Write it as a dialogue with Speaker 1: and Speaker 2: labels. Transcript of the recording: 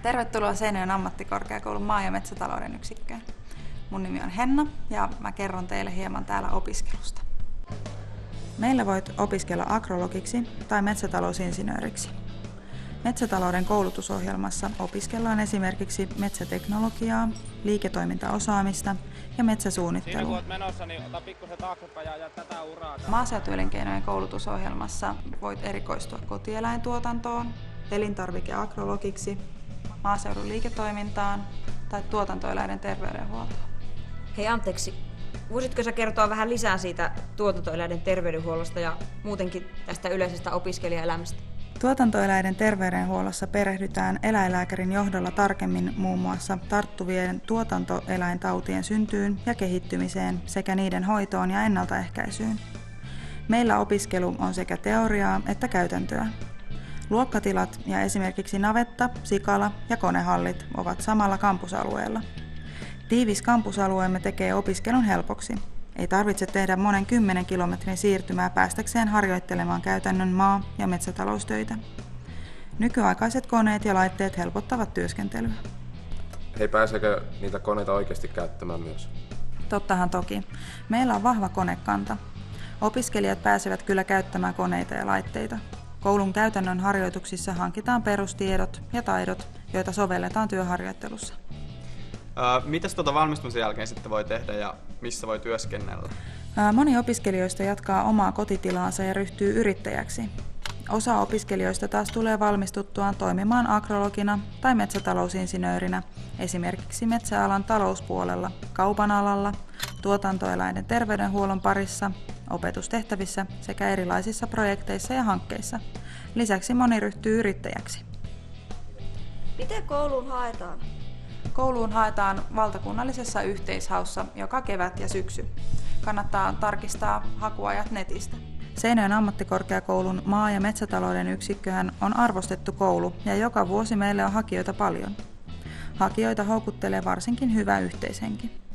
Speaker 1: Tervetuloa Seinäjoen ammattikorkeakoulun maa- ja metsätalouden yksikköön. Mun nimi on Henna ja mä kerron teille hieman täällä opiskelusta. Meillä voit opiskella agrologiksi tai metsätalousinsinööriksi. Metsätalouden koulutusohjelmassa opiskellaan esimerkiksi metsäteknologiaa, liiketoimintaosaamista ja metsäsuunnittelua. Maaseutuelinkeinojen koulutusohjelmassa voit erikoistua kotieläintuotantoon, elintarvikeagrologiksi, maaseudun liiketoimintaan tai tuotantoeläinten terveydenhuoltoon.
Speaker 2: Hei anteeksi, voisitko sä kertoa vähän lisää siitä tuotantoeläinten terveydenhuollosta ja muutenkin tästä yleisestä opiskelijaelämästä?
Speaker 1: Tuotantoeläinten terveydenhuollossa perehdytään eläinlääkärin johdolla tarkemmin muun muassa tarttuvien tuotantoeläintautien syntyyn ja kehittymiseen sekä niiden hoitoon ja ennaltaehkäisyyn. Meillä opiskelu on sekä teoriaa että käytäntöä. Luokkatilat ja esimerkiksi navetta, sikala ja konehallit ovat samalla kampusalueella. Tiivis kampusalueemme tekee opiskelun helpoksi. Ei tarvitse tehdä monen 10 kilometrin siirtymää päästäkseen harjoittelemaan käytännön maa- ja metsätaloustöitä. Nykyaikaiset koneet ja laitteet helpottavat työskentelyä.
Speaker 3: Hei, pääseekö niitä koneita oikeasti käyttämään myös?
Speaker 1: Tottahan toki. Meillä on vahva konekanta. Opiskelijat pääsevät kyllä käyttämään koneita ja laitteita. Koulun käytännön harjoituksissa hankitaan perustiedot ja taidot, joita sovelletaan työharjoittelussa.
Speaker 4: Mitäs valmistumisen jälkeen sitten voi tehdä ja missä voi työskennellä?
Speaker 1: Moni opiskelijoista jatkaa omaa kotitilaansa ja ryhtyy yrittäjäksi. Osa opiskelijoista taas tulee valmistuttuaan toimimaan agrologina tai metsätalousinsinöörinä, esimerkiksi metsäalan talouspuolella, kaupan alalla, tuotantoeläinten terveydenhuollon parissa, opetustehtävissä sekä erilaisissa projekteissa ja hankkeissa. Lisäksi moni ryhtyy yrittäjäksi.
Speaker 2: Miten kouluun haetaan?
Speaker 1: Kouluun haetaan valtakunnallisessa yhteishaussa joka kevät ja syksy. Kannattaa tarkistaa hakuajat netistä. Seinäjoen ammattikorkeakoulun maa- ja metsätalouden yksikköhän on arvostettu koulu ja joka vuosi meille on hakijoita paljon. Hakijoita houkuttelee varsinkin hyvä yhteishenki.